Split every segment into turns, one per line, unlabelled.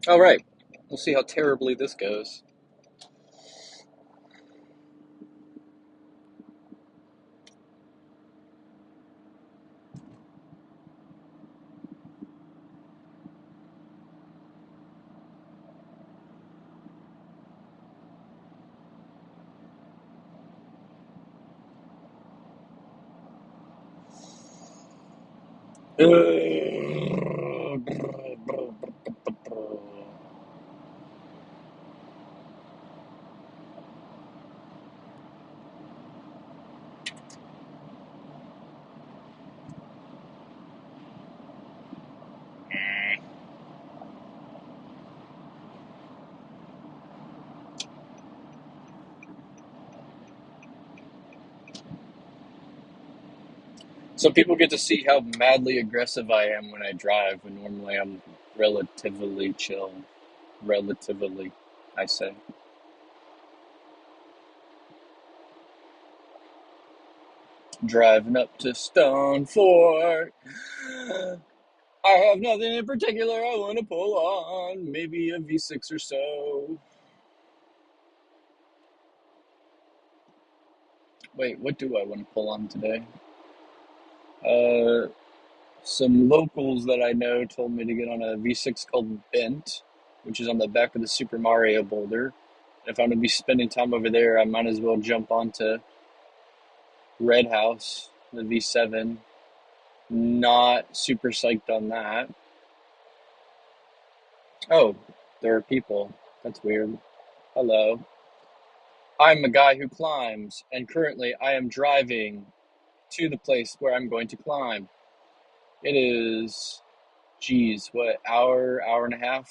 All right, we'll see how terribly this goes. So people get to see how madly aggressive I am when I drive, when normally I'm relatively chill. Relatively, I say. Driving up to Stone Fort. I have nothing in particular I want to pull on. Maybe a V6 or so. Wait, what do I want to pull on today? Uh, some locals that I know told me to get on a V6 called Bent, which is on the back of the Super Mario Boulder. And if I'm going to be spending time over there, I might as well jump onto Red House, the V7. Not super psyched on that. Oh, there are people. That's weird. Hello. I'm a guy who climbs, and currently I am driving to the place where I'm going to climb. It is, geez, what, hour and a half?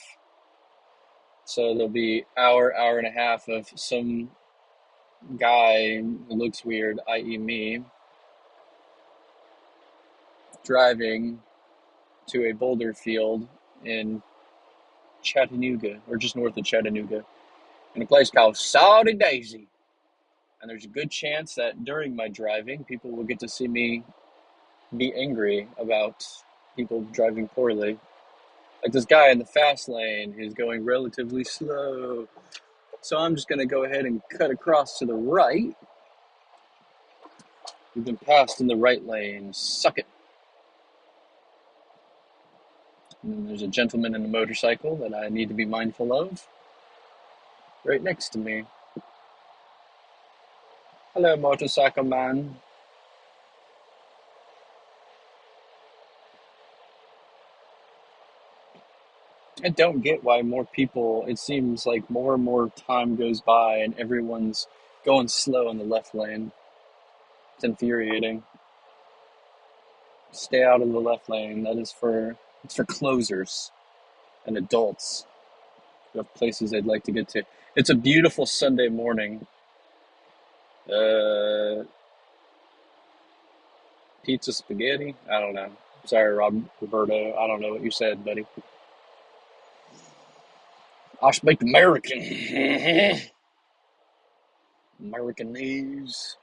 So there'll be hour and a half of some guy who looks weird, i.e. me, driving to a boulder field in Chattanooga, or just north of Chattanooga, in a place called Salty Daisy. And there's a good chance that during my driving, people will get to see me be angry about people driving poorly. Like this guy in the fast lane who's going relatively slow. So I'm just going to go ahead and cut across to the right. We've been passed in the right lane. Suck it. And then there's a gentleman in a motorcycle that I need to be mindful of right next to me. Hello, motorcycle man. I don't get why more people, it seems like more and more time goes by and everyone's going slow in the left lane. It's infuriating. Stay out of the left lane. It's for closers and adults who have places they'd like to get to. It's a beautiful Sunday morning. Uh, Pizza spaghetti? I don't know. Sorry, Roberto. I don't know what you said, buddy. I speak American. Americanese.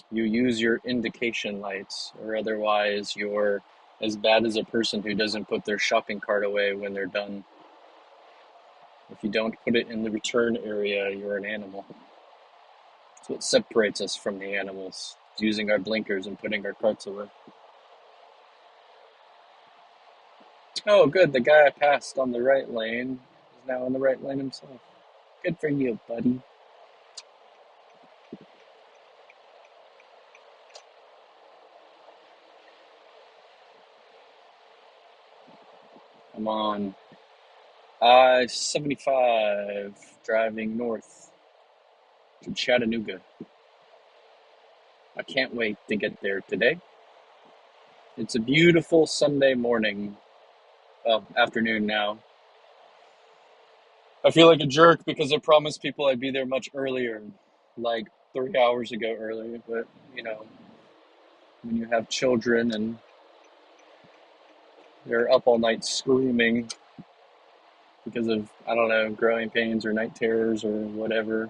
You use your indication lights, or otherwise you're as bad as a person who doesn't put their shopping cart away when they're done. If you don't put it in the return area, you're an animal. That's what separates us from the animals, using our blinkers and putting our carts away. Oh, good. The guy I passed on the right lane is now in the right lane himself. Good for you, buddy. I'm on I-75 driving north to Chattanooga. I can't wait to get there today. It's a beautiful Sunday morning. Well, afternoon now. I feel like a jerk because I promised people I'd be there much earlier, like 3 hours ago earlier. But, when you have children and they're up all night screaming because of, I don't know, growing pains or night terrors or whatever,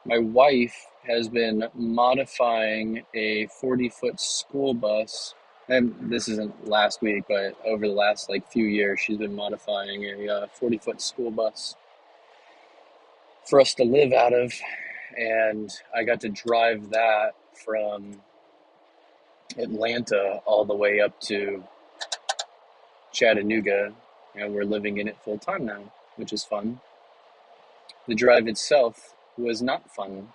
My wife has been modifying a 40-foot school bus. And this isn't last week, but over the last like few years, she's been modifying a 40-foot school bus for us to live out of. And I got to drive that from Atlanta all the way up to Chattanooga. And we're living in it full time now, which is fun. The drive itself was not fun.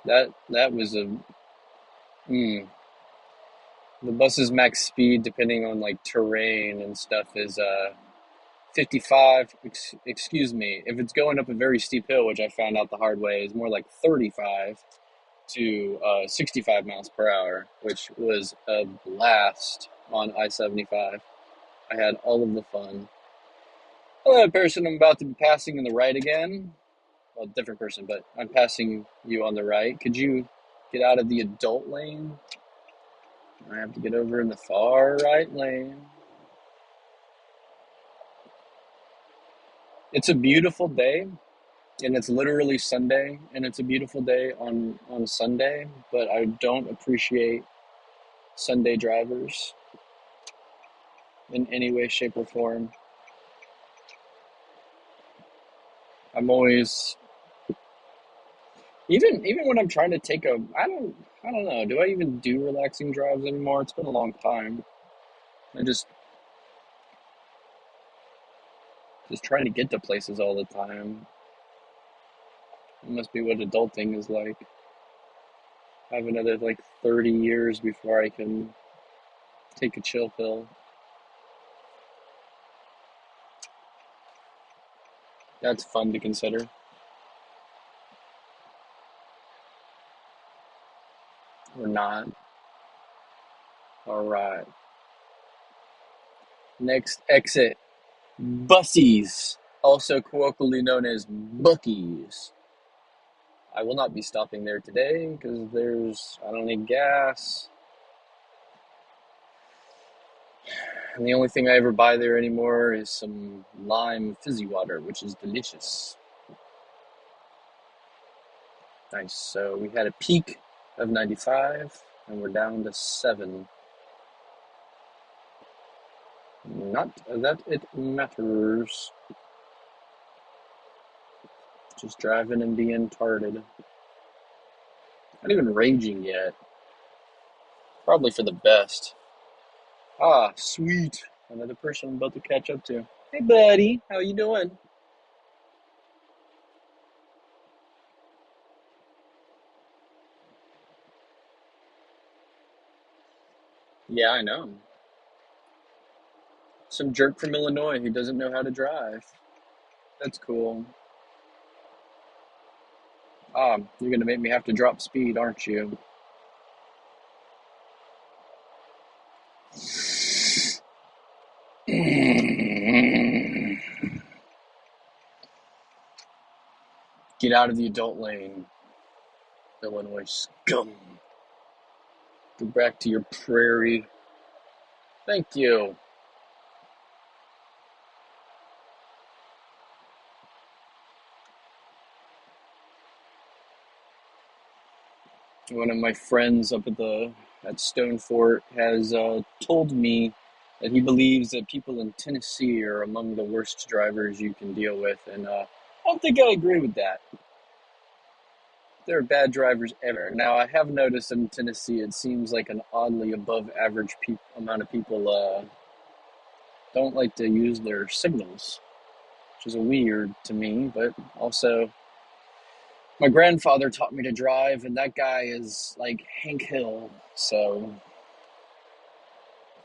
That was a the bus's max speed, depending on like terrain and stuff, is 55. Excuse me. If it's going up a very steep hill, which I found out the hard way, is more like 35 to 65 miles per hour, which was a blast on I-75. I had all of the fun. Hello, person I'm about to be passing in the right again. Well, different person, but I'm passing you on the right. Could you get out of the adult lane? I have to get over in the far right lane. It's a beautiful day, and it's literally Sunday, and it's a beautiful day on Sunday, but I don't appreciate Sunday drivers in any way, shape, or form. I'm always, even when I'm trying to take I don't know, do I even do relaxing drives anymore? It's been a long time. I just trying to get to places all the time. It must be what adulting is like. I have another like 30 years before I can take a chill pill. That's fun to consider. Or not. All right. Next exit, Bussies, also colloquially known as Buckies. I will not be stopping there today because I don't need gas. And the only thing I ever buy there anymore is some lime fizzy water, which is delicious. Nice. So we had a peak of 95 and we're down to 7. Not that it matters. Just driving and being tarded. Not even raging yet. Probably for the best. Ah, sweet. Another person I'm about to catch up to. Hey, buddy. How you doing? Yeah, I know. Some jerk from Illinois who doesn't know how to drive. That's cool. Ah, you're gonna make me have to drop speed, aren't you? Get out of the adult lane, Illinois scum. Go back to your prairie. Thank you. One of my friends up at Stone Fort has told me that he believes that people in Tennessee are among the worst drivers you can deal with, and I don't think I agree with that. There are bad drivers everywhere. Now, I have noticed in Tennessee, it seems like an oddly above average amount of people don't like to use their signals, which is weird to me, but also my grandfather taught me to drive, and that guy is like Hank Hill, so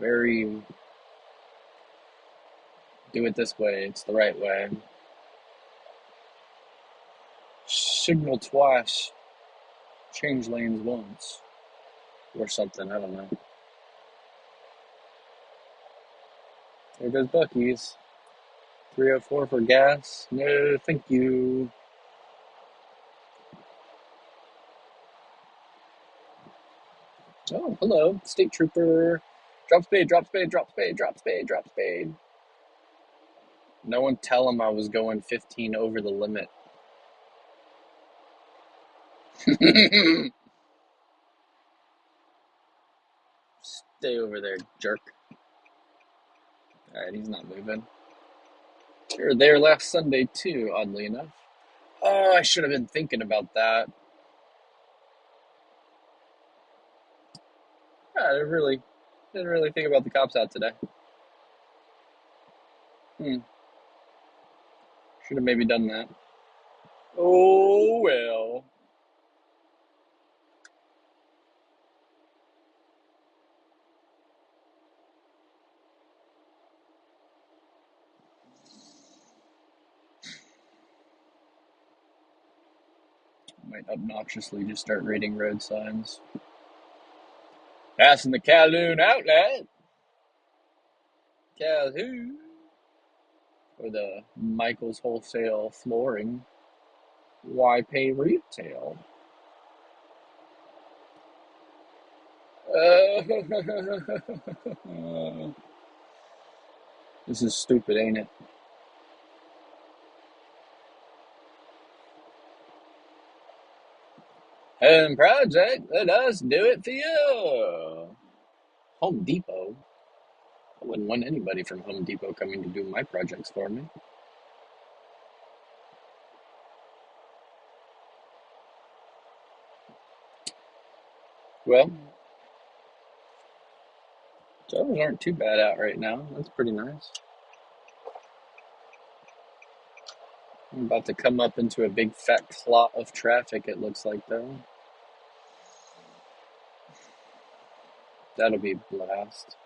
very do it this way, it's the right way. Signal twice, change lanes once, or something, I don't know. There goes Bucky's. 304 for gas. No, thank you. Oh, hello, state trooper. Drop spade, drop spade, drop spade, drop spade, drop spade. No one tell him I was going 15 over the limit. Stay over there, jerk. Alright, he's not moving. You were there last Sunday too, oddly enough. Oh, I should have been thinking about that. I didn't really think about the cops out today. Hmm, should have maybe done that. Oh well. Might obnoxiously just start reading road signs. Passing the Calhoun outlet. Calhoun. Or the Michael's Wholesale Flooring. Why pay retail? Uh, this is stupid, ain't it? Home project, let us do it for you. Home Depot. I wouldn't want anybody from Home Depot coming to do my projects for me. Well, those aren't too bad out right now. That's pretty nice. I'm about to come up into a big fat clot of traffic, it looks like, though. That'll be a blast.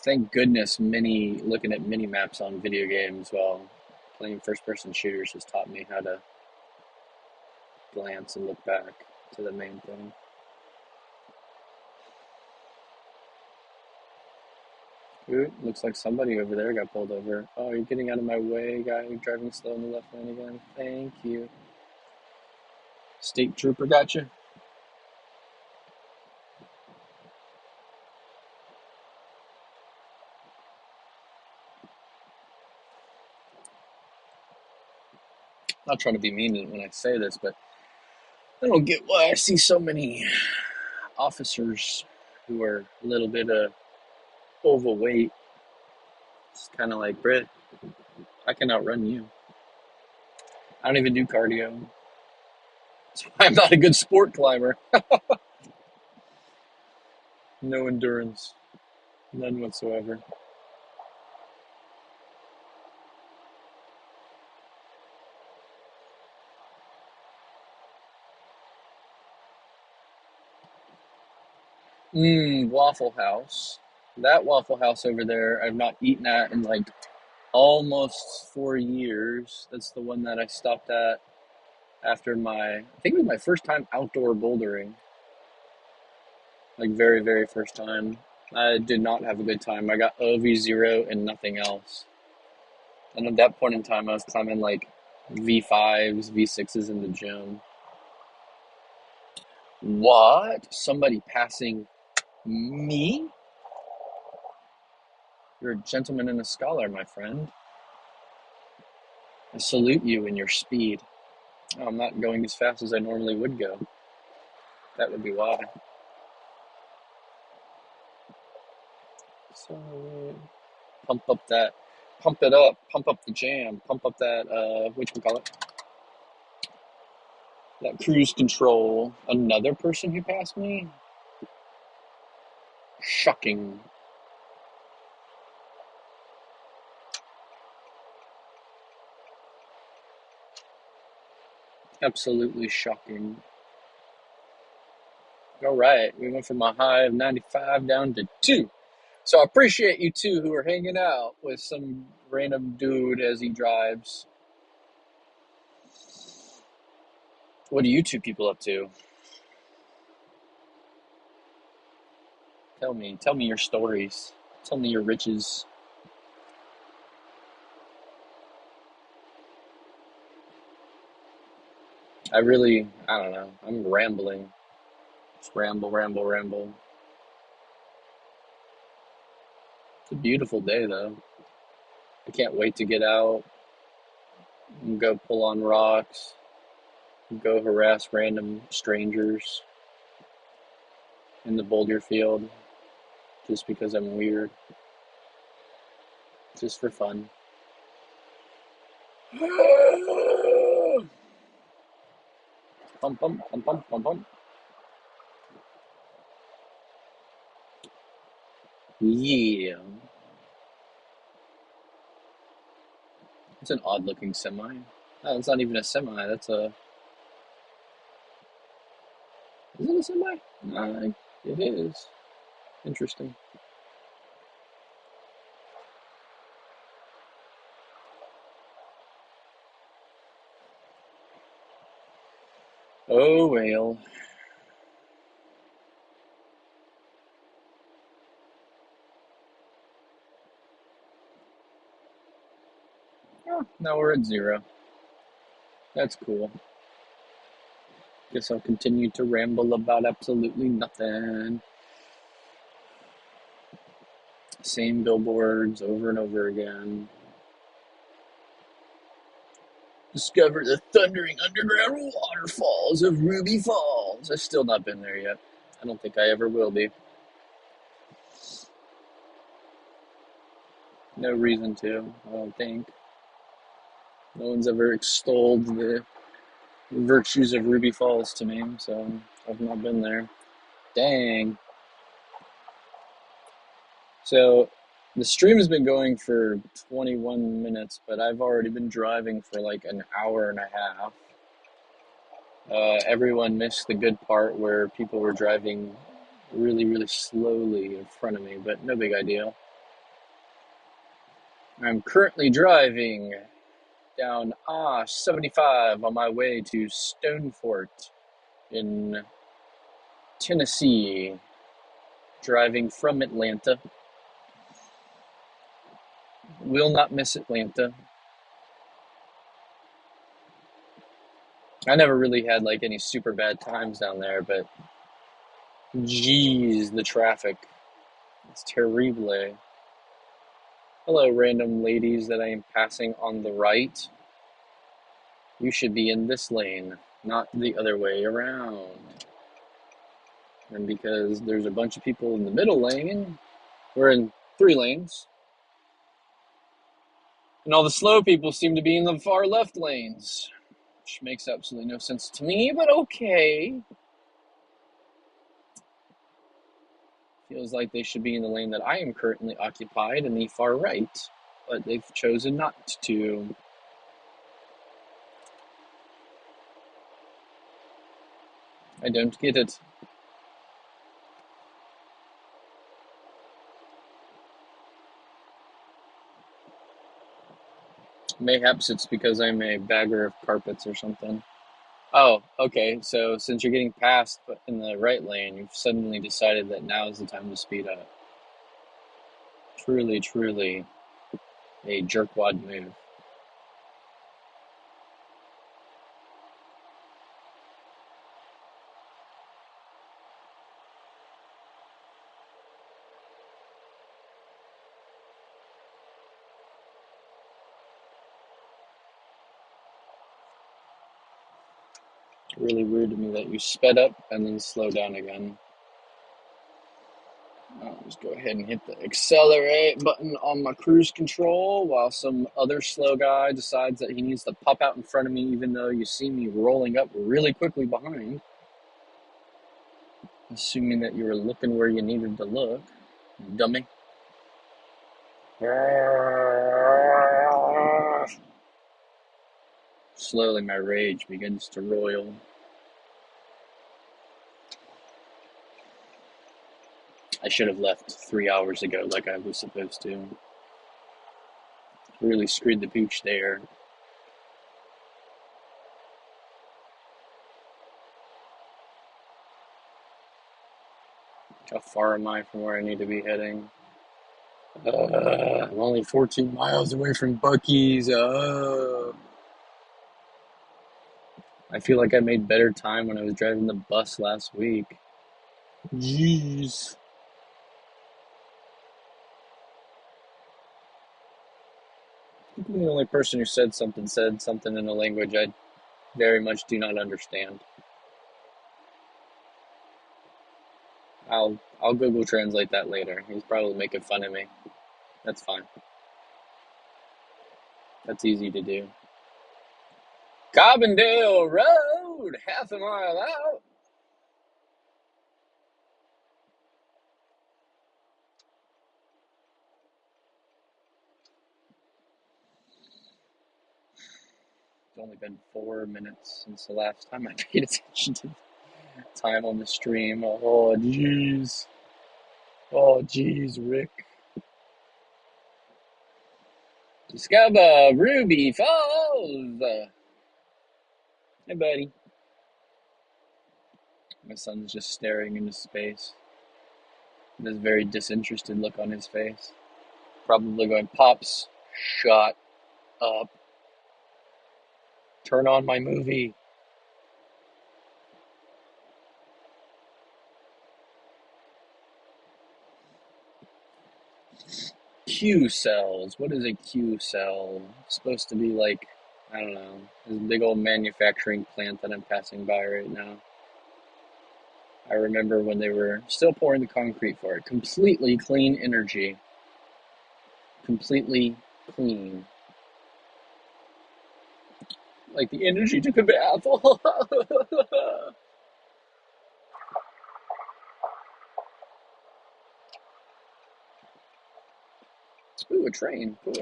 Thank goodness looking at mini maps on video games while playing first person shooters has taught me how to glance and look back to the main thing. Ooh, looks like somebody over there got pulled over. Oh, you're getting out of my way, guy. You're driving slow in the left lane again. Thank you. State trooper got you. Not trying to be mean when I say this, but I don't get why I see so many officers who are a little bit overweight. It's kind of like, Britt, I can outrun you. I don't even do cardio. That's why I'm not a good sport climber. No endurance, none whatsoever. Waffle House. That Waffle House over there, I've not eaten at in like almost 4 years. That's the one that I stopped at after I think it was my first time outdoor bouldering. Like very, very first time. I did not have a good time. I got OV0 and nothing else. And at that point in time, I was climbing like V5s, V6s in the gym. What? Somebody passing me? You're a gentleman and a scholar, my friend. I salute you in your speed. Oh, I'm not going as fast as I normally would go. That would be why. So, pump up that, pump it up, pump up the jam, pump up that, whatchamacallit, that cruise control. Another person who passed me? Shocking. Absolutely shocking. All right, we went from a high of 95 down to 2. So I appreciate you two who are hanging out with some random dude as he drives. What are you two people up to? Tell me your stories. Tell me your riches. I don't know. I'm rambling. Just ramble, ramble, ramble. It's a beautiful day, though. I can't wait to get out and go pull on rocks, go harass random strangers in the boulder field just because I'm weird, just for fun. Pum pum pum pum pum pum. Yeah, it's an odd looking semi. No, it's not even a semi. That's a. Is it a semi? It is. Interesting. Oh well. Oh, now we're at 0. That's cool. Guess I'll continue to ramble about absolutely nothing. Same billboards over and over again. Discover the thundering underground waterfalls of Ruby Falls. I've still not been there yet. I don't think I ever will be. No reason to, I don't think. No one's ever extolled the virtues of Ruby Falls to me, so I've not been there. Dang. So the stream has been going for 21 minutes, but I've already been driving for like an hour and a half. Everyone missed the good part where people were driving really, really slowly in front of me, but no big idea. I'm currently driving down I-75 on my way to Stonefort in Tennessee, driving from Atlanta. Will not miss Atlanta. I never really had like any super bad times down there, but geez, the traffic. It's terrible. Hello, random ladies that I am passing on the right. You should be in this lane, not the other way around. And because there's a bunch of people in the middle lane, we're in 3 lanes. And all the slow people seem to be in the far left lanes, which makes absolutely no sense to me, but okay. Feels like they should be in the lane that I am currently occupied in the far right, but they've chosen not to. I don't get it. Mayhaps it's because I'm a bagger of carpets or something. Oh, okay, so since you're getting passed in the right lane, you've suddenly decided that now is the time to speed up. Truly, truly a jerkwad move. Really weird to me that you sped up and then slow down again. I'll just go ahead and hit the accelerate button on my cruise control while some other slow guy decides that he needs to pop out in front of me even though you see me rolling up really quickly behind. Assuming that you were looking where you needed to look, dummy. Slowly my rage begins to roil. I should have left 3 hours ago like I was supposed to. Really screwed the pooch there. How far am I from where I need to be heading? I'm only 14 miles away from Buc-ee's. I feel like I made better time when I was driving the bus last week. Jeez. I'm the only person who said something in a language I very much do not understand. I'll Google Translate that later. He's probably making fun of me. That's fine. That's easy to do. Carbondale Road, half a mile out. It's only been 4 minutes since the last time I paid attention to time on the stream. Oh, jeez. Oh, jeez, Rick. Discover Ruby Falls. Hey, buddy. My son's just staring into space. This very disinterested look on his face. Probably going, Pops, shut up. Turn on my movie. Q cells. What is a Q cell? It's supposed to be like, I don't know, this big old manufacturing plant that I'm passing by right now. I remember when they were still pouring the concrete for it. Completely clean energy. Completely clean. Like the energy took a bath. Ooh, a train. Cool.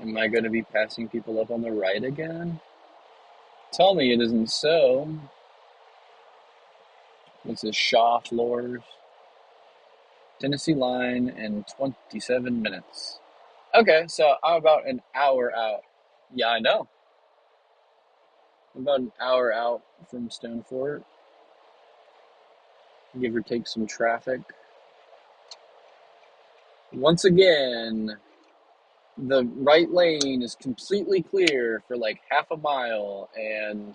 Am I going to be passing people up on the right again? Tell me it isn't so. What's this? Shaw floors. Tennessee line in 27 minutes. Okay, so I'm about an hour out. Yeah, I know. I'm about an hour out from Stone Fort. Give or take some traffic. Once again, the right lane is completely clear for like half a mile, and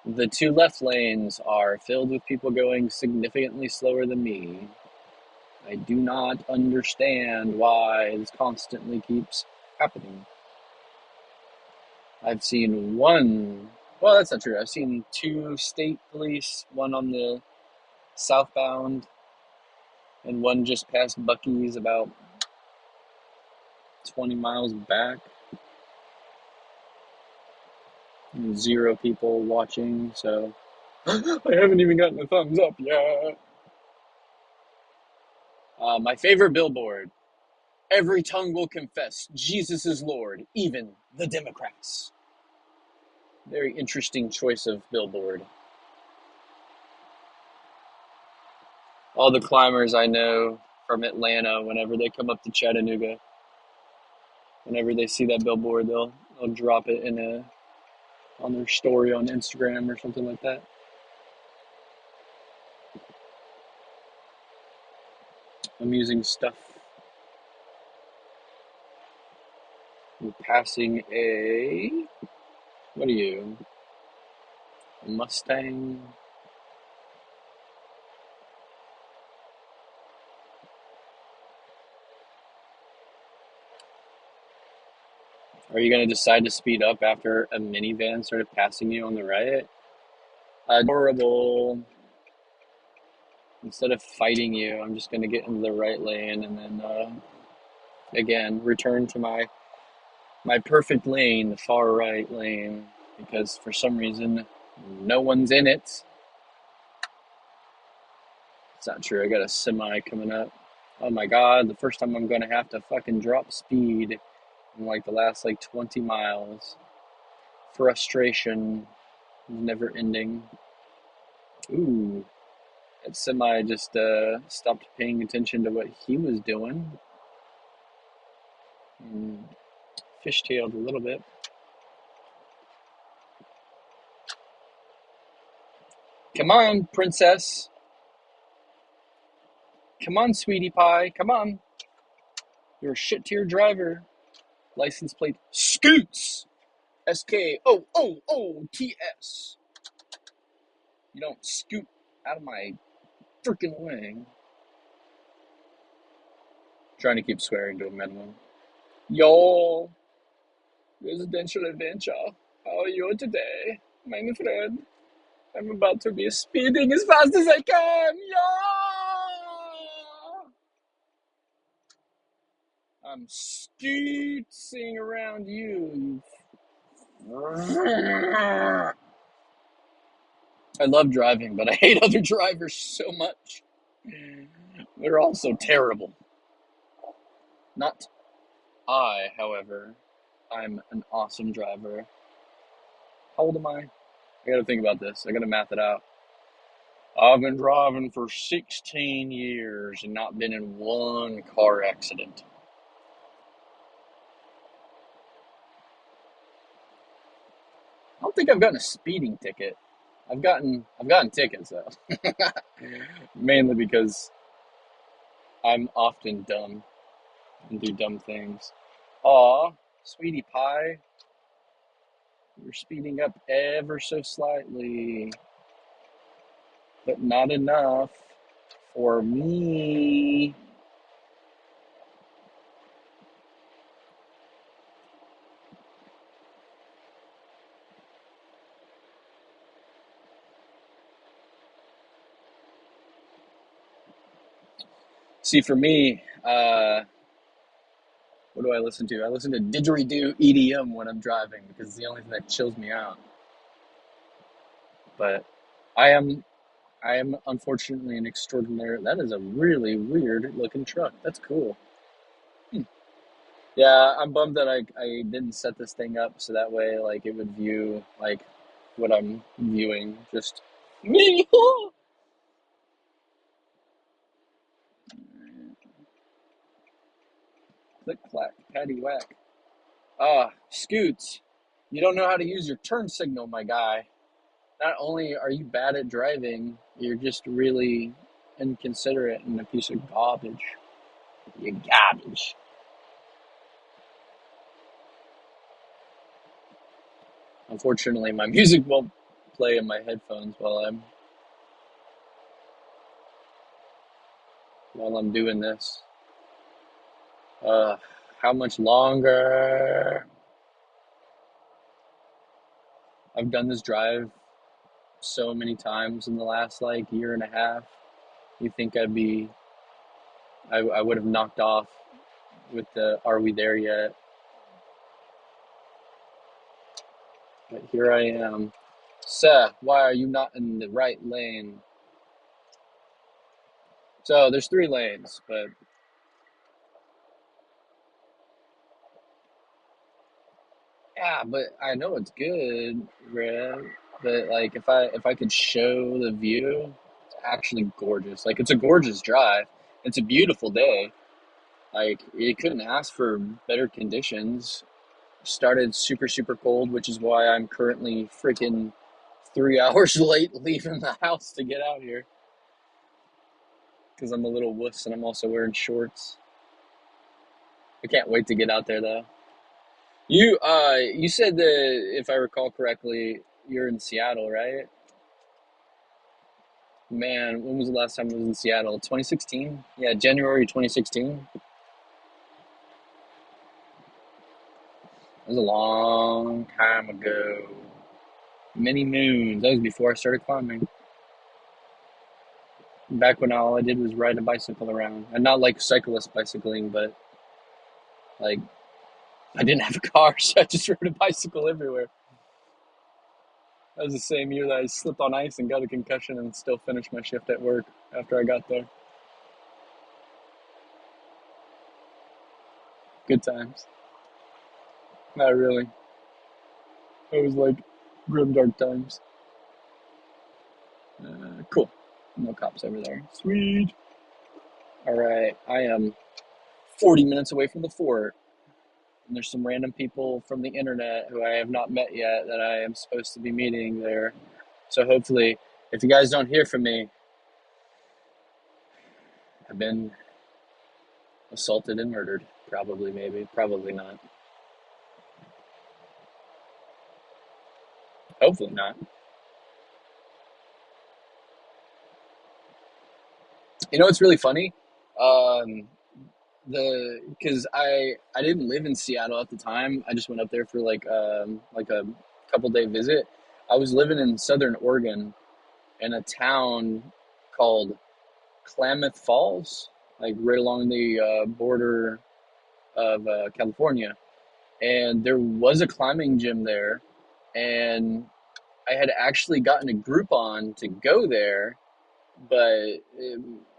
the two left lanes are filled with people going significantly slower than me. I do not understand why this constantly keeps happening. I've seen one, well, that's not true. I've seen two state police, one on the southbound and one just past Buc-ee's about 20 miles back. 0 people watching, so I haven't even gotten a thumbs up yet. My favorite billboard. Every tongue will confess Jesus is Lord, even the Democrats. Very interesting choice of billboard. All the climbers I know from Atlanta, whenever they come up to Chattanooga, whenever they see that billboard, they'll drop it on their story on Instagram or something like that. Amusing stuff. We're passing what are you? A Mustang? Are you going to decide to speed up after a minivan started passing you on the right? Adorable. Instead of fighting you, I'm just going to get into the right lane and then, again, return to my perfect lane, the far right lane, because for some reason, no one's in it. It's not true. I got a semi coming up. Oh my God, the first time I'm going to have to fucking drop speed in like the last 20 miles. Frustration never ending. Ooh, that semi just stopped paying attention to what he was doing. And fishtailed a little bit. Come on, princess. Come on, sweetie pie. Come on. You're a shit-tier driver. License plate scoots. SKOOOTS. You don't scoot out of my freaking way. Trying to keep swearing to a minimum. Yo, residential adventure. How are you today, my friend? I'm about to be speeding as fast as I can. Yeah! I'm scooting around you. I love driving, but I hate other drivers so much. They're all so terrible. Not I, however. I'm an awesome driver. How old am I? I gotta think about this. I gotta math it out. I've been driving for 16 years and not been in one car accident. I don't think I've gotten a speeding ticket. I've gotten tickets though. Mainly because I'm often dumb and do dumb things. Aw, sweetie pie, you're speeding up ever so slightly, but not enough for me. See, for me, what do I listen to? I listen to didgeridoo EDM when I'm driving because it's the only thing that chills me out. But I am I am unfortunately an extraordinary. That is a really weird looking truck. That's cool. Hmm. Yeah, I'm bummed that I didn't set this thing up so that way like it would view like what I'm viewing. Just me. Click clack, patty whack. Ah, Scoots. You don't know how to use your turn signal, my guy. Not only are you bad at driving, you're just really inconsiderate and a piece of garbage. You garbage. Unfortunately, my music won't play in my headphones while I'm doing this. Uh, how much longer? I've done this drive so many times in the last like year and a half. You think I would have knocked off with the "Are we there yet?" But here I am. Sir, why are you not in the right lane? So there's three lanes, but yeah, but I know it's good, Red. But like if I could show the view, it's actually gorgeous. Like it's a gorgeous drive. It's a beautiful day. Like you couldn't ask for better conditions. Started super super cold, which is why I'm currently freaking 3 hours late leaving the house to get out here because I'm a little wuss and I'm also wearing shorts. I can't wait to get out there though. You said that if I recall correctly, you're in Seattle, right? Man, when was the last time I was in Seattle? 2016? Yeah, January 2016. It was a long time ago. Many moons. That was before I started climbing. Back when all I did was ride a bicycle around. And not like cyclist bicycling, but like I didn't have a car, so I just rode a bicycle everywhere. That was the same year that I slipped on ice and got a concussion and still finished my shift at work after I got there. Good times. Not really. It was like grim dark times. Cool. No cops over there. Sweet. All right. I am 40 minutes away from the fort. And there's some random people from the internet who I have not met yet that I am supposed to be meeting there. So hopefully, if you guys don't hear from me, I've been assaulted and murdered. Probably, maybe. Probably not. Hopefully not. You know what's really funny? Um, because I didn't live in Seattle at the time. I just went up there for like a couple day visit. I was living in Southern Oregon in a town called Klamath Falls, like right along the border of California. And there was a climbing gym there, and I had actually gotten a Groupon to go there, but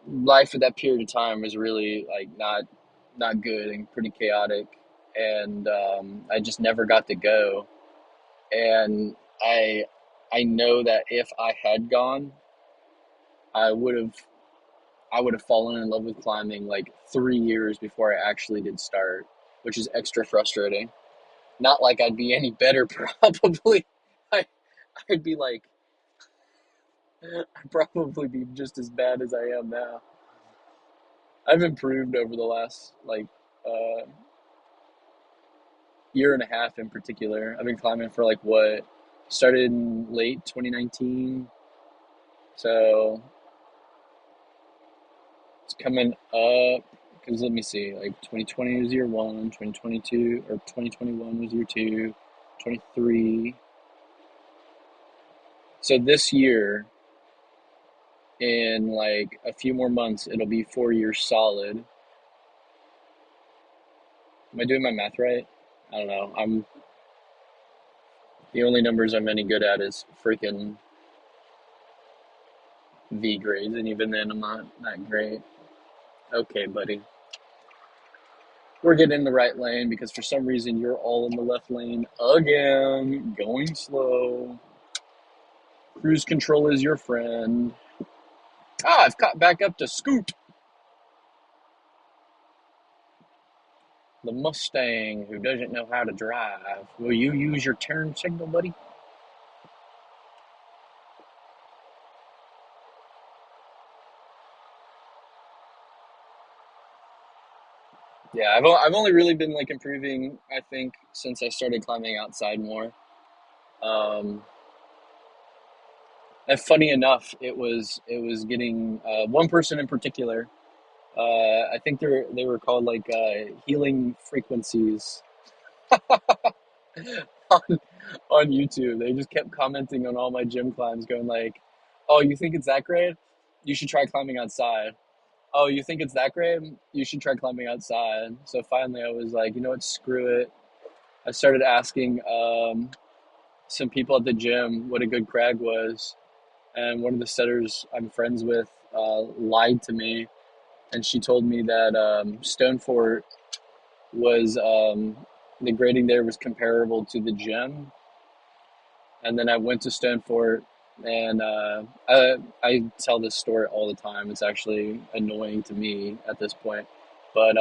life at that period of time was really like not good and pretty chaotic, and I just never got to go. And I I know that if I had gone, I would have I would have fallen in love with climbing like 3 years before I actually did start, which is extra frustrating. Not like I'd be any better, probably. I I'd be like I'd probably be just as bad as I am now. I've improved over the last like uh, year and a half in particular. I've been climbing for like what started in late 2019, so it's coming up. Because let me see, like 2020 was year one, 2022 or 2021 was year two, 23. So this year, in like a few more months, it'll be 4 years solid. Am I doing my math right? I don't know. I'm the only numbers I'm any good at is freaking V grades, and even then, I'm not that great. Okay, buddy. We're getting in the right lane because for some reason you're all in the left lane again, going slow. Cruise control is your friend. Ah, I've caught back up to Scoot, the Mustang who doesn't know how to drive. Will you use your turn signal, buddy? Yeah, I've only really been like improving, I think, since I started climbing outside more. Um, and funny enough, it was getting one person in particular. I think they were called like healing frequencies on on YouTube. They just kept commenting on all my gym climbs, going like, "Oh, you think it's that great? You should try climbing outside. Oh, you think it's that great? You should try climbing outside." So finally, I was like, you know what? Screw it. I started asking some people at the gym what a good crag was, and one of the setters I'm friends with lied to me, and she told me that Stone Fort was the grading there was comparable to the gym. And then I went to Stone Fort, and I tell this story all the time. It's actually annoying to me at this point, but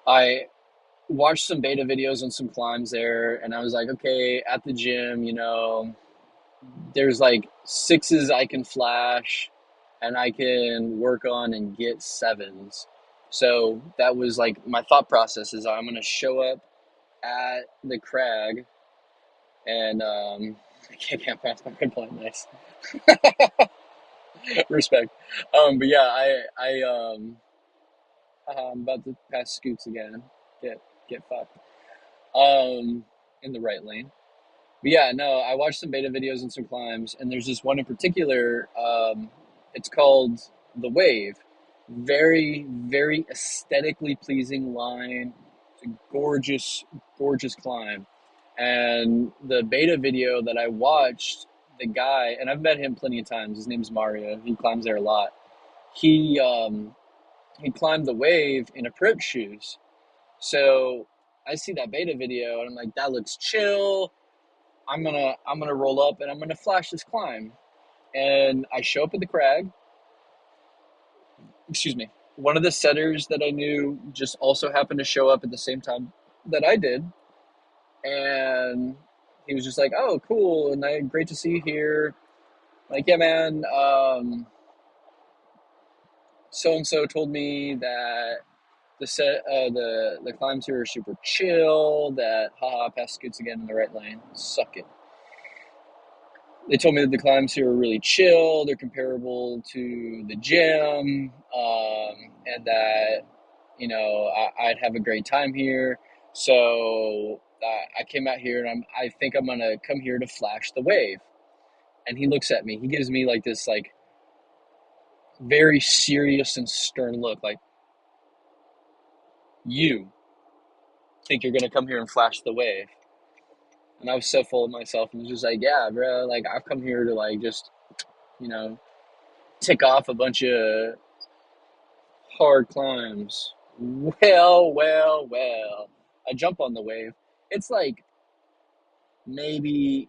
I watched some beta videos on some climbs there, and I was like, okay, at the gym, there's like sixes I can flash, and I can work on and get sevens. So that was like my thought process is I'm gonna show up at the crag and I can't pass my red point. Nice. Respect. But yeah, I'm about to pass Scoots again. Get fucked. In the right lane. But yeah, no, I watched some beta videos and some climbs, and there's this one in particular. It's called the Wave. Very, very aesthetically pleasing line. It's a gorgeous, gorgeous climb. And the beta video that I watched, the guy, and I've met him plenty of times. His name's Mario. He climbs there a lot. He climbed the Wave in approach shoes. So I see that beta video, and I'm like, that looks chill. I'm gonna roll up and I'm gonna flash this climb. And I show up at the crag. Excuse me. One of the setters that I knew just also happened to show up at the same time that I did, and he was just like, "Oh, cool, and great to see you here." Like, yeah, man. So and so told me that the climbs here are super chill. That haha, past scoots again in the right lane. Suck it. They told me that the climbs here are really chill. They're comparable to the gym, and that I'd have a great time here. So I came out here, and I think I'm gonna come here to flash the wave. And he looks at me. He gives me like this like very serious and stern look, like, you think you're gonna come here and flash the wave? And I was so full of myself and was just like, yeah, bro, like I've come here to like just, you know, tick off a bunch of hard climbs. Well. I jump on the wave. It's like maybe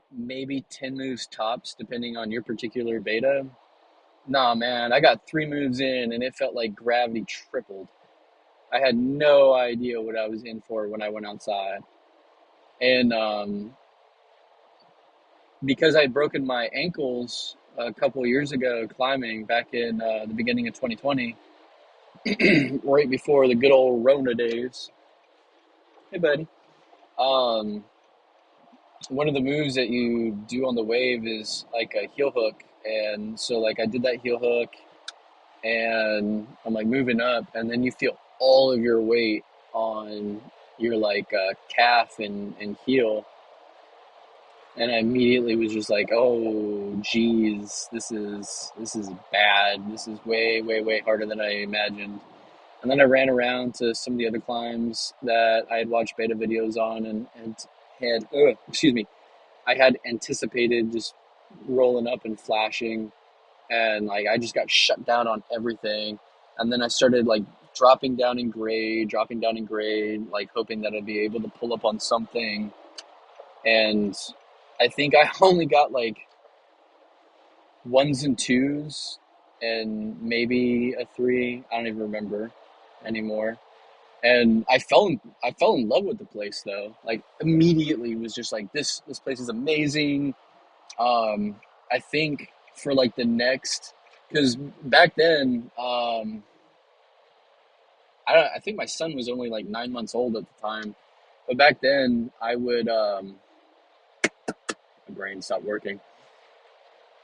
10 moves tops, depending on your particular beta. Nah, man, I got 3 moves in and it felt like gravity tripled. I had no idea what I was in for when I went outside. And because I'd broken my ankles a couple years ago climbing back in the beginning of 2020, right before the good old Rona days. Hey, buddy. Um, One of the moves that you do on the wave is like a heel hook. And so, like, I did that heel hook and I'm like moving up, and then you feel all of your weight on your like calf and heel. And I immediately was just like, "Oh, geez, this is bad. This is way harder than I imagined." And then I ran around to some of the other climbs that I had watched beta videos on, and had, excuse me, I had anticipated just rolling up and flashing, and like I just got shut down on everything. And then I started like dropping down in grade, like hoping that I'd be able to pull up on something. And I think I only got like ones and twos and maybe a three. I don't even remember anymore. And I fell in love with the place though. Like immediately was just like this place is amazing. I think for like the next, because back then, I think my son was only like 9 months old at the time, but back then I would my brain stopped working.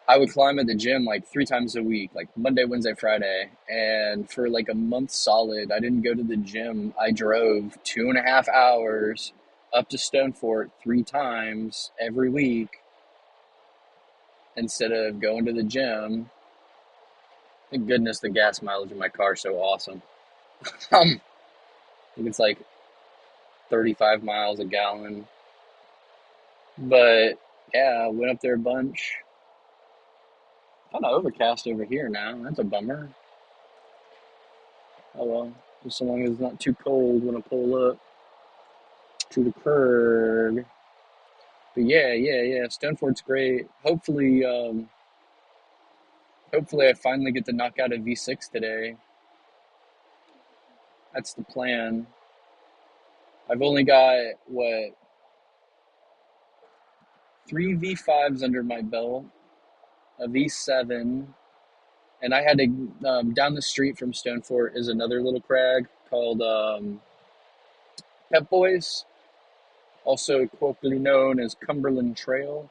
I would climb at the gym like 3 times a week, like Monday, Wednesday, Friday. And for like a month solid, I didn't go to the gym. I drove 2.5 hours up to Stone Fort 3 times every week instead of going to the gym. Thank goodness the gas mileage in my car is so awesome. I think it's like 35 miles a gallon. But yeah, I went up there a bunch. Kind of overcast over here now. That's a bummer. Oh well, just so long as it's not too cold when I pull up to the curb. But yeah. Stonefort's great. Hopefully I finally get to knock out a V6 today. That's the plan. I've only got what 3 V5s under my belt, a V7, and I had to down the street from Stonefort is another little crag called Pep Boys, also colloquially known as Cumberland Trail.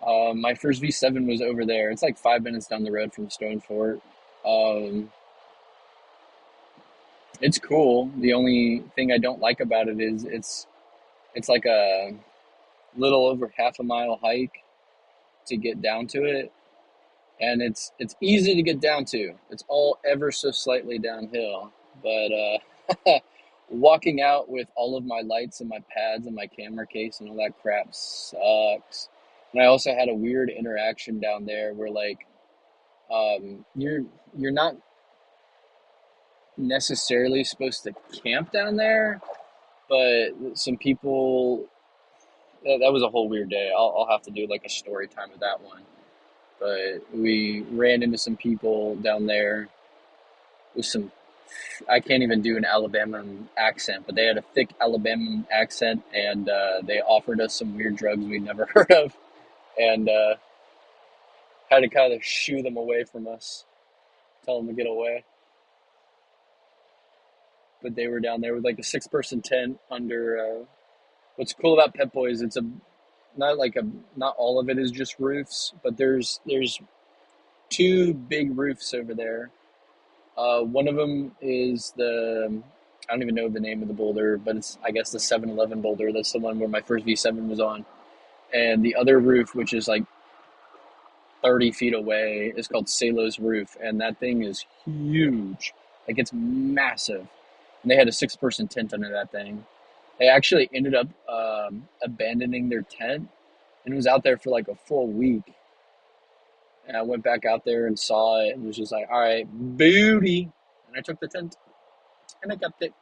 My first V7 was over there. It's like 5 minutes down the road from Stonefort. Um, it's cool. The only thing I don't like about it is it's like a little over half a mile hike to get down to it, and it's easy to get down to. It's all ever so slightly downhill, but walking out with all of my lights and my pads and my camera case and all that crap sucks. And I also had a weird interaction down there where like you're not necessarily supposed to camp down there, but some people that was a whole weird day. I'll have to do like a story time of that one. But we ran into some people down there with some, I can't even do an Alabama accent, but they had a thick Alabama accent, and they offered us some weird drugs we'd never heard of, and had to kind of shoo them away from us, tell them to get away. but they were down there with like a 6-person tent under. What's cool about Pep Boys? It's not all of it is just roofs, but there's two big roofs over there. One of them is I don't even know the name of the boulder, but it's, I guess, the 7-Eleven boulder. That's the one where my first V7 was on. And the other roof, which is like 30 feet away, is called Salo's Roof. And that thing is huge. Like, it's massive. And they had a 6-person tent under that thing. They actually ended up abandoning their tent and was out there for like a full week. And I went back out there and saw it and was just like, all right, booty. And I took the tent and I kept it.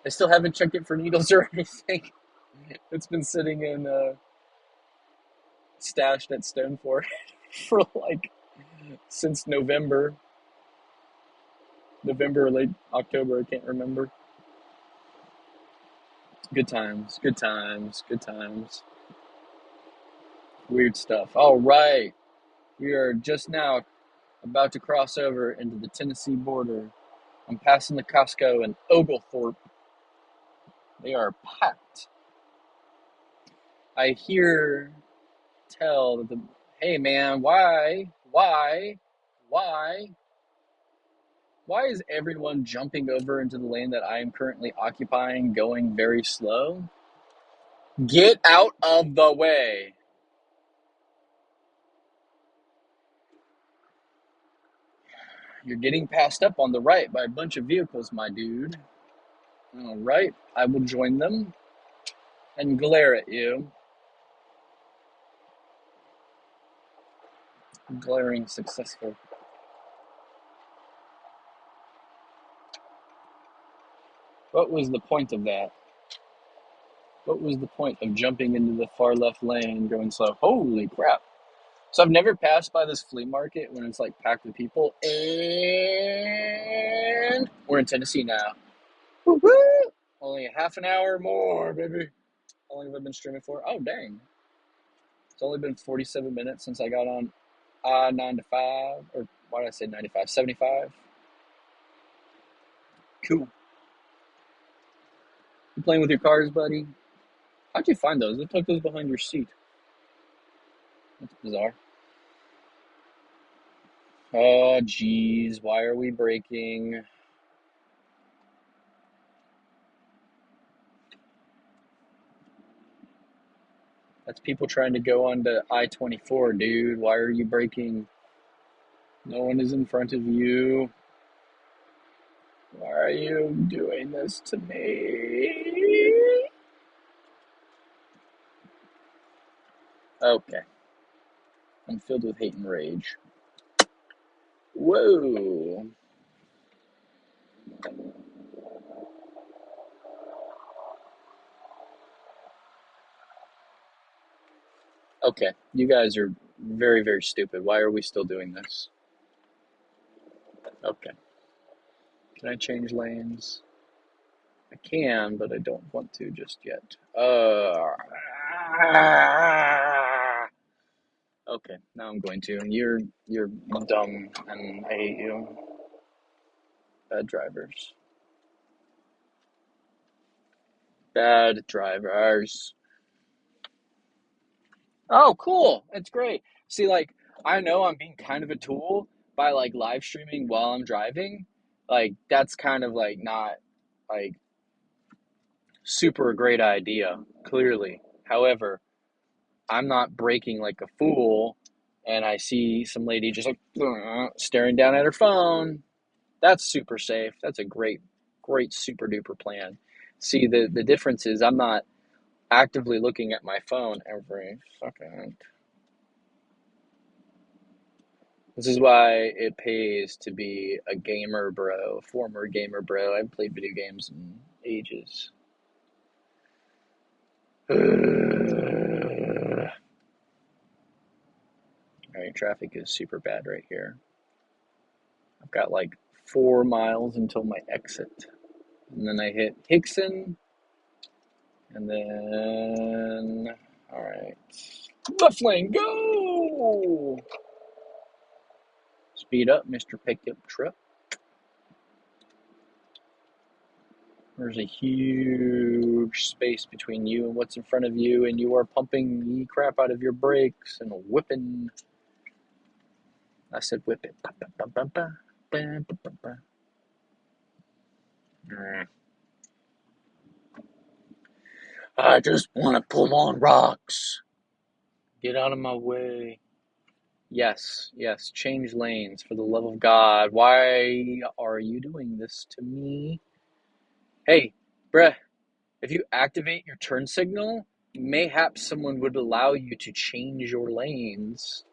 I still haven't checked it for needles or anything. It's been sitting in stashed at Stone for like since November or late October. I can't remember. Good times, good times, good times. Weird stuff. All right. We are just now about to cross over into the Tennessee border. I'm passing the Costco in Oglethorpe. They are packed. I tell that hey man, why is everyone jumping over into the lane that I am currently occupying going very slow? Get out of the way. You're getting passed up on the right by a bunch of vehicles, my dude. All right, I will join them and glare at you. Glaring successful. What was the point of that? What was the point of jumping into the far left lane going slow? Holy crap. So I've never passed by this flea market when it's like packed with people. And we're in Tennessee now. Woo-hoo! Only a half an hour more, baby. How long have I been streaming for? Oh, dang. It's only been 47 minutes since I got on 9 to 5. Or why did I say 95? 75. Cool. You playing with your cars, buddy? How'd you find those? Look like those behind your seat. That's bizarre. Oh, geez. Why are we braking? That's people trying to go onto I-24, dude. Why are you braking? No one is in front of you. Why are you doing this to me? Okay. I'm filled with hate and rage. Whoa. Okay. You guys are very, very stupid. Why are we still doing this? Okay. Can I change lanes? I can, but I don't want to just yet. Okay, now I'm going to. You're dumb, and I hate you. Bad drivers. Bad drivers. Oh, cool. That's great. See, like, I know I'm being kind of a tool by, like, live streaming while I'm driving. Like, that's kind of, like, not, like, super great idea, clearly. However, I'm not braking like a fool, and I see some lady just, like, staring down at her phone. That's super safe. That's a great, great super duper plan. See, the difference is I'm not actively looking at my phone every second. This is why it pays to be a gamer bro, former gamer bro. I haven't played video games in ages. Alright, traffic is super bad right here. I've got like 4 miles until my exit. And then I hit Hickson. And then, alright. Left lane, go! Speed up, Mr. Pickup Truck. There's a huge space between you and what's in front of you, and you are pumping the crap out of your brakes and whipping. I said whip it. I just want to pull on rocks. Get out of my way. Yes, yes, change lanes for the love of God. Why are you doing this to me? Hey, bruh, if you activate your turn signal, mayhaps someone would allow you to change your lanes.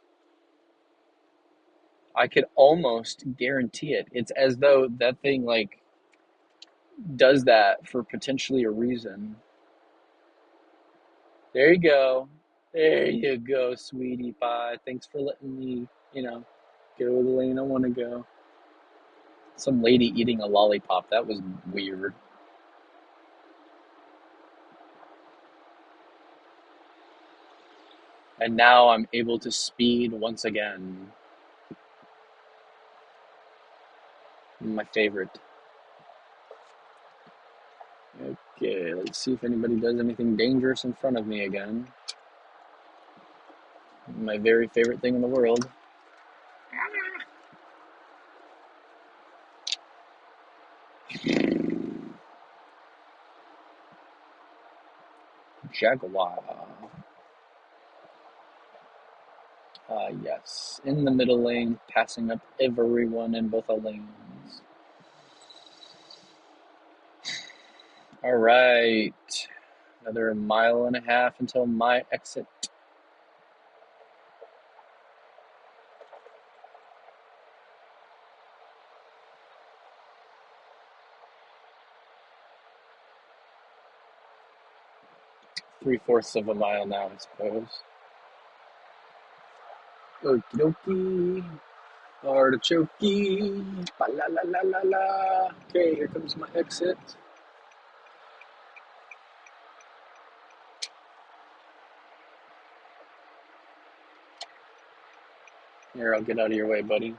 I could almost guarantee it. It's as though that thing, like, does that for potentially a reason. There you go. There you go, sweetie pie. Thanks for letting me, go the lane I want to go. Some lady eating a lollipop. That was weird. And now I'm able to speed once again. My favorite. Okay, let's see if anybody does anything dangerous in front of me again. My very favorite thing in the world. Jaguar. Yes. In the middle lane, passing up everyone in both lanes. All right. Another mile and a half until my exit. Three-fourths of a mile now, I suppose. Okie dokie. Artichoke. Ba la la la la la. Okay, here comes my exit. Here, I'll get out of your way, buddy.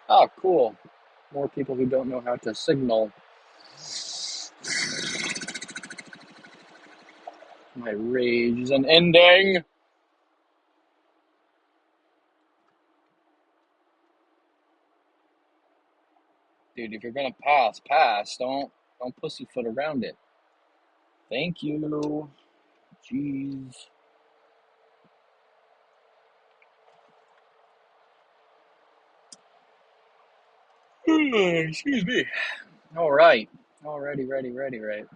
Oh, cool. More people who don't know how to signal. My rage is unending. Dude, if you're gonna pass. Don't pussyfoot around it. Thank you. Jeez. Excuse me. All right. Alrighty, ready, right.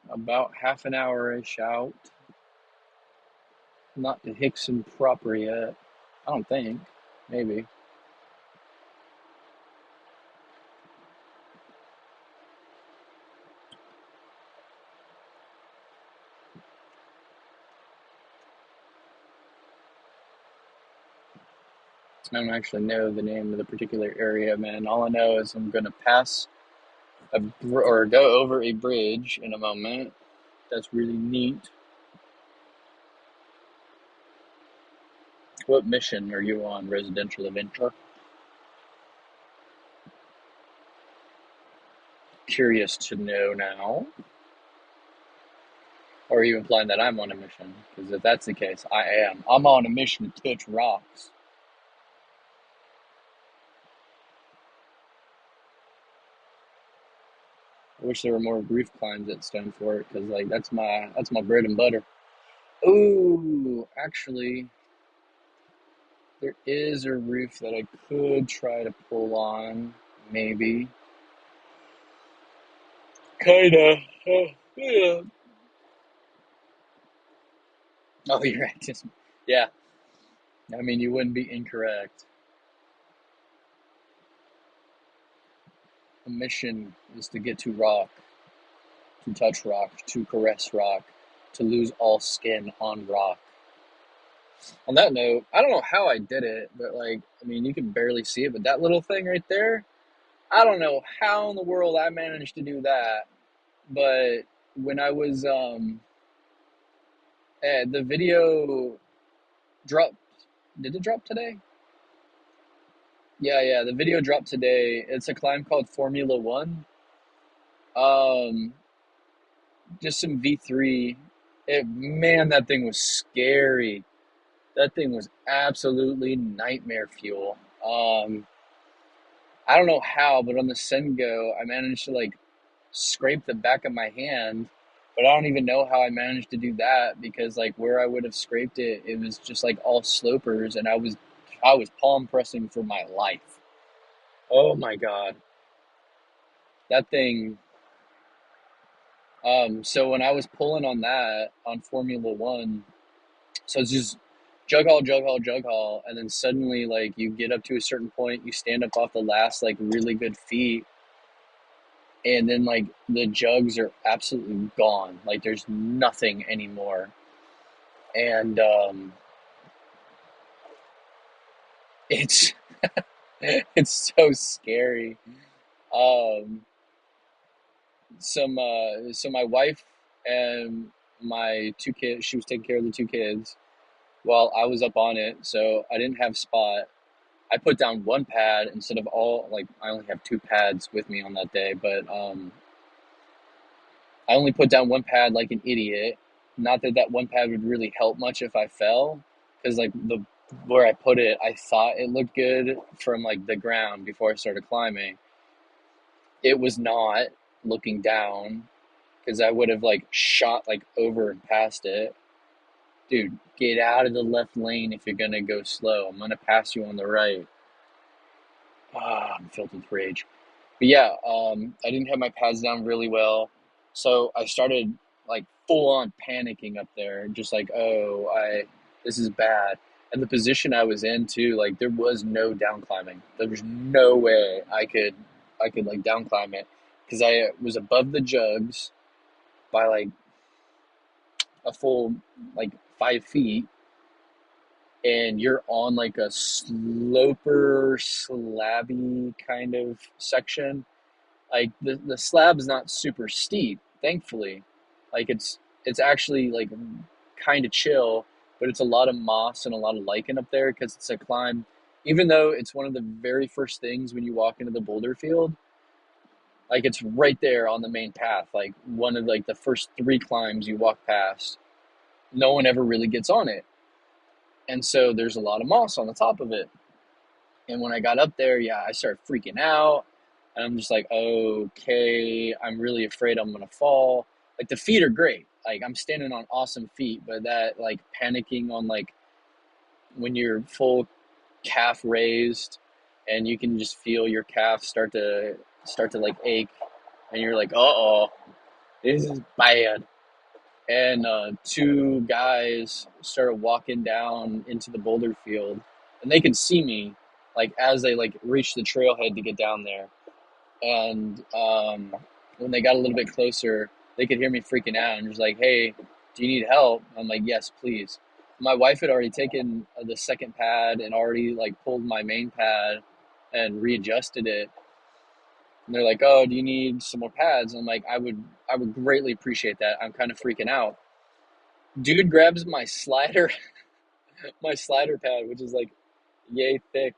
About half an hour-ish out. Not to Hickson proper yet. I don't think. Maybe. I don't actually know the name of the particular area, man. All I know is I'm gonna pass or go over a bridge in a moment. That's really neat. What mission are you on, Residential Adventure? Curious to know now. Or are you implying that I'm on a mission? Because if that's the case, I am. I'm on a mission to touch rocks. I wish there were more roof climbs at Stone Fort, because that's my bread and butter. Ooh, actually, there is a roof that I could try to pull on, maybe. Kinda. Yeah. Oh, you're right. Yeah. I mean, you wouldn't be incorrect. The mission is to get to rock, to touch rock, to caress rock, to lose all skin on rock. On that note, I don't know how I did it, but I mean, you can barely see it, but that little thing right there, I don't know how in the world I managed to do that. But when I was, the video dropped, did it drop today? Yeah, yeah. The video dropped today. It's a climb called Formula One. Um, just some V3. Man, that thing was scary. That thing was absolutely nightmare fuel. I don't know how, but on the Sengo, I managed to like scrape the back of my hand, but I don't even know how I managed to do that because like where I would have scraped it, it was just like all slopers, and I was palm pressing for my life. Oh my God, that thing. So when I was pulling on that on Formula One, so it's just jug haul, jug haul, jug haul, and then suddenly like you get up to a certain point, you stand up off the last like really good feet, and then like the jugs are absolutely gone. Like there's nothing anymore, and it's it's so scary. Um, so my wife and my two kids, she was taking care of the two kids while I was up on it, so I didn't have spot. I put down one pad instead of all, like I only have two pads with me on that day, but I only put down one pad like an idiot. Not that that one pad would really help much if I fell, because like the where I put it, I thought it looked good from like the ground before I started climbing. It was not looking down because I would have like shot like over and past it. Dude, get out of the left lane if you're gonna go slow. I'm gonna pass you on the right. I'm filled with rage. But yeah, I didn't have my pads down really well, so I started like full on panicking up there, just like, oh, this is bad. And the position I was in too, like there was no down climbing. There was no way I could like down climb it because I was above the jugs by like a full like 5 feet, and you're on like a sloper slabby kind of section. Like the slab is not super steep, thankfully. Like it's actually like kind of chill, but it's a lot of moss and a lot of lichen up there because it's a climb. Even though it's one of the very first things when you walk into the boulder field, like it's right there on the main path. Like one of like the first three climbs you walk past, no one ever really gets on it, and so there's a lot of moss on the top of it. And when I got up there, yeah, I started freaking out. And I'm just like, okay, I'm really afraid I'm gonna fall. Like the feet are great. Like I'm standing on awesome feet, but that like panicking on like when you're full calf raised and you can just feel your calf start to like ache, and you're like, uh-oh, this is bad. And two guys started walking down into the boulder field, and they could see me like as they like reached the trailhead to get down there. And when they got a little bit closer, they could hear me freaking out and just like, "Hey, do you need help?" I'm like, "Yes, please." My wife had already taken the second pad and already like pulled my main pad and readjusted it. And they're like, "Oh, do you need some more pads?" I'm like, "I would greatly appreciate that. I'm kind of freaking out." Dude grabs my slider, my slider pad, which is like yay thick,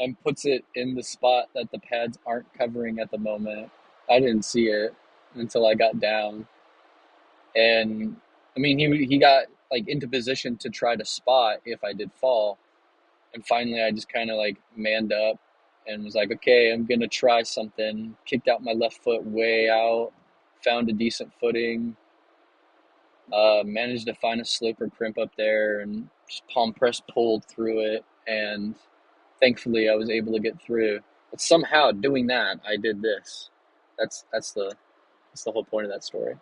and puts it in the spot that the pads aren't covering at the moment. I didn't see it until I got down, and I mean he got like into position to try to spot if I did fall, and finally I just kind of like manned up and was like, okay, I'm gonna try something. Kicked out my left foot way out, found a decent footing, managed to find a slip or crimp up there and just palm press pulled through it. And thankfully, I was able to get through. But somehow, doing that, I did this. That's the whole point of that story.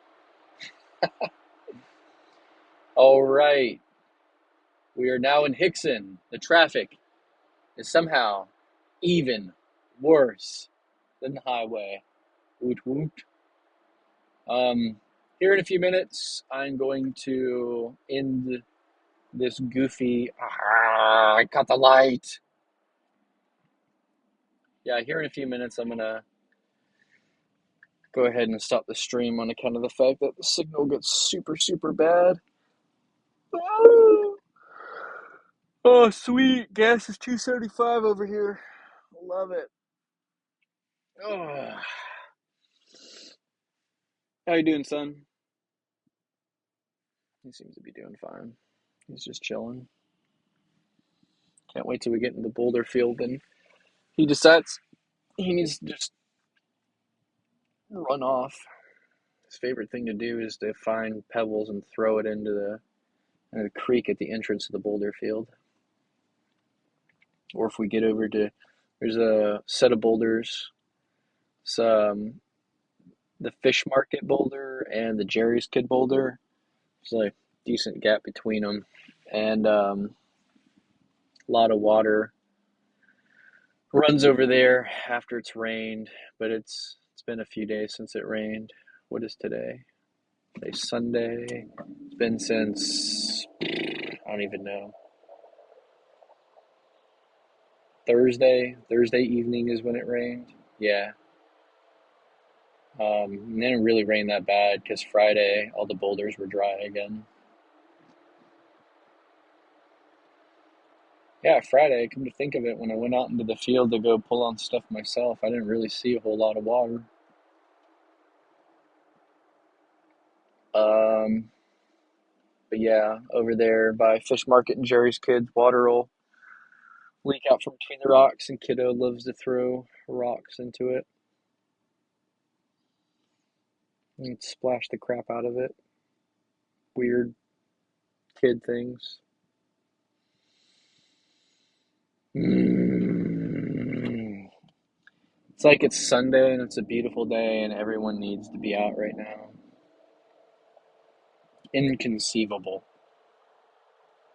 All right, we are now in Hickson. The traffic is somehow even worse than the highway. Woot woot. Um, Here in a few minutes, I'm going to end this goofy. I got the light. Yeah, here in a few minutes, I'm gonna go ahead and stop the stream on account of the fact that the signal gets super, super bad. Oh, sweet. Gas is 275 over here. Love it. Oh. How you doing, son? He seems to be doing fine. He's just chilling. Can't wait till we get in the Boulder field and he decides he needs to just run off. His favorite thing to do is to find pebbles and throw it into the creek at the entrance of the Boulder field. Or if we get over to, there's a set of boulders. Some the Fish Market boulder and the Jerry's Kid boulder. There's like a decent gap between them, and a lot of water runs over there after it's rained. But it's been a few days since it rained. What is today? Today's Sunday. It's been since I don't even know. Thursday evening is when it rained. Yeah. And then it really rained that bad because Friday all the boulders were dry again. Yeah, Friday, come to think of it, when I went out into the field to go pull on stuff myself, I didn't really see a whole lot of water. Um, but yeah, over there by Fish Market and Jerry's Kids, water will leak out from between the rocks, and Kiddo loves to throw rocks into it and splash the crap out of it. Weird kid things. Mm. It's like it's Sunday and it's a beautiful day and everyone needs to be out right now. Inconceivable.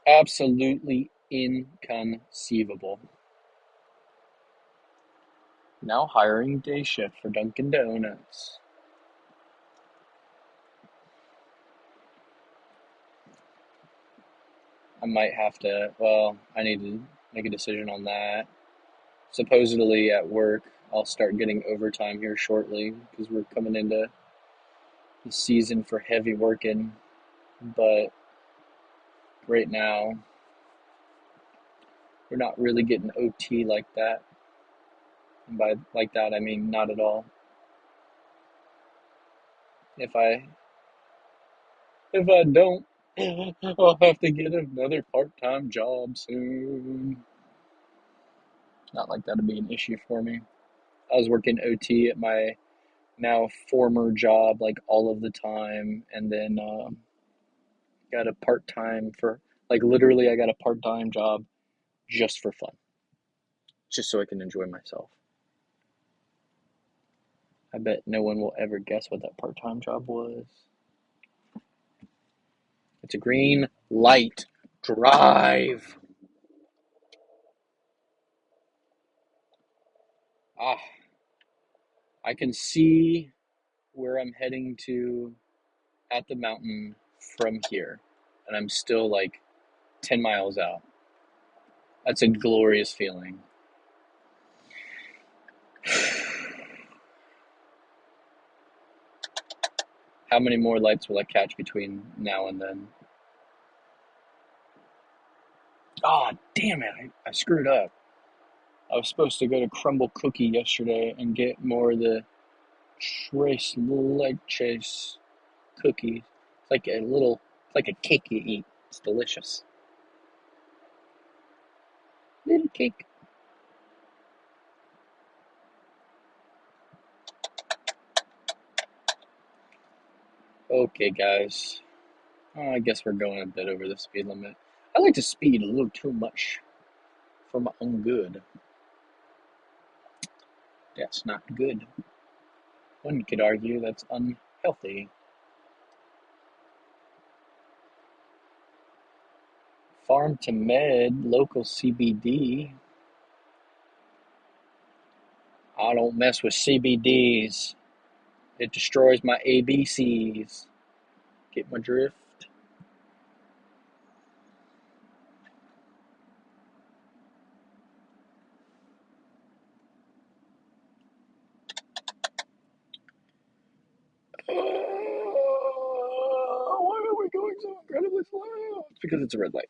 Absolutely inconceivable. Now hiring day shift for Dunkin' Donuts. I might have to, well, I need to make a decision on that. Supposedly at work, I'll start getting overtime here shortly because we're coming into the season for heavy working. But right now, we're not really getting OT like that. And by like that, I mean not at all. If I if I don't, I'll have to get another part-time job soon. Not like that'd be an issue for me. I was working OT at my now former job like all of the time, and then got a part time for like literally I got a part time job just for fun, just so I can enjoy myself. I bet no one will ever guess what that part time job was. It's a green light. Drive. Ah, I can see where I'm heading to at the mountain from here, and I'm still like 10 miles out. That's a glorious feeling. How many more lights will I catch between now and then? Ah, damn it, I screwed up. I was supposed to go to Crumble Cookie yesterday and get more of the Tres Leches cookies. It's like a cake you eat. It's delicious. Little cake. Okay, guys. I guess we're going a bit over the speed limit. I like to speed a little too much for my own good. That's not good. One could argue that's unhealthy. Farm to Med, local CBD. I don't mess with CBDs. It destroys my ABCs. Get my drift? Why are we going so incredibly slow? It's because it's a red light.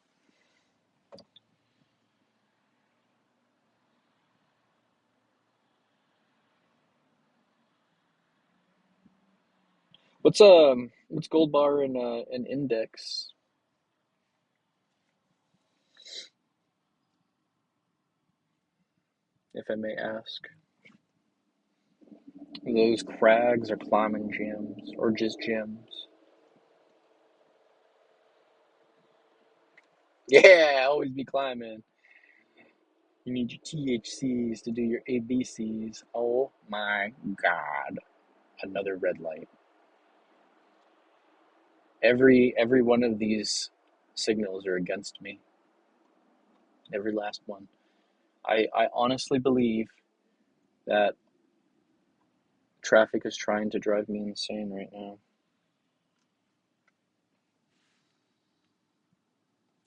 What's gold bar and an index, if I may ask? Are those crags or climbing gyms or just gyms? Yeah, always be climbing. You need your THCs to do your ABCs. Oh my God. Another red light. Every one of these signals are against me. Every last one. I honestly believe that traffic is trying to drive me insane right now.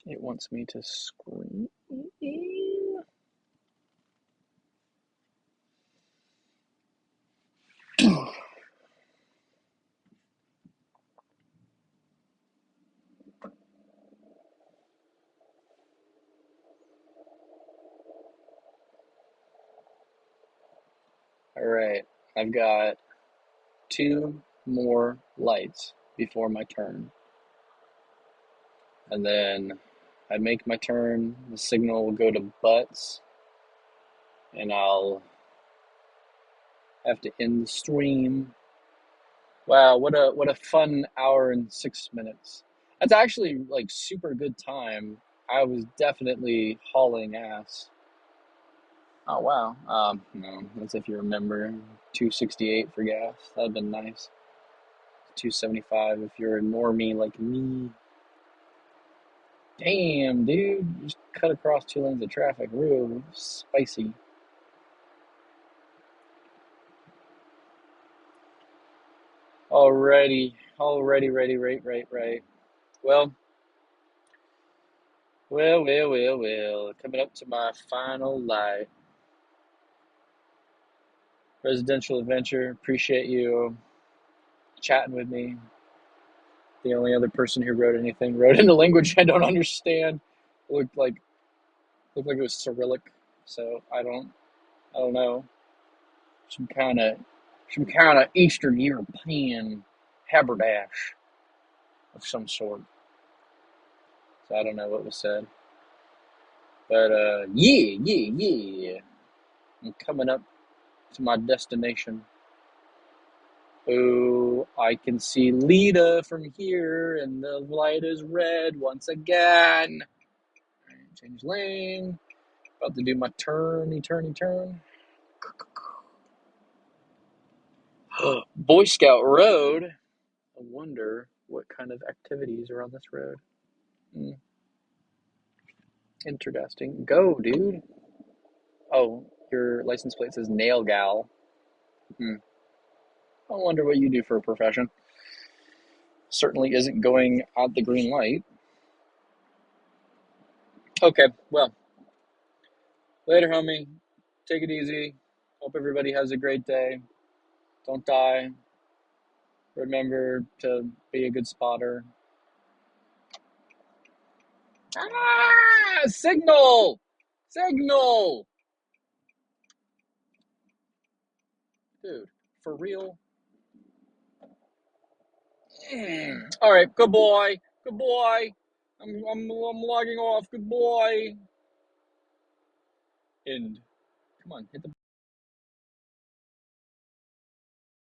It wants me to scream. All right, I've got 2 more lights before my turn. And then I make my turn, the signal will go to butts, and I'll have to end the stream. Wow, what a fun hour and 6 minutes. That's actually like super good time. I was definitely hauling ass. Oh wow. No, that's if you remember. 268 for gas. That'd been nice. 275 if you're a normie like me. Damn, dude. Just cut across 2 lanes of traffic. Real spicy. Alrighty. Alrighty, ready, right. Well, well. Coming up to my final light. Residential adventure. Appreciate you chatting with me. The only other person who wrote anything wrote in a language I don't understand. Looked like it was Cyrillic. So I don't know. Some kind of some kind of Eastern European haberdash of some sort. So I don't know what was said. But yeah. I'm coming up to my destination. Oh, I can see Lita from here, and the light is red once again. Change lane. About to do my turn. Boy Scout Road. I wonder what kind of activities are on this road. Hmm, interesting. Go, dude. Oh, your license plate says Nail Gal. Hmm. I wonder what you do for a profession. Certainly isn't going out the green light. Okay, well, later, homie. Take it easy. Hope everybody has a great day. Don't die. Remember to be a good spotter. Ah! Signal! Signal! Dude, for real? All right, good boy. Good boy. I'm logging off. Good boy. End. Come on, hit the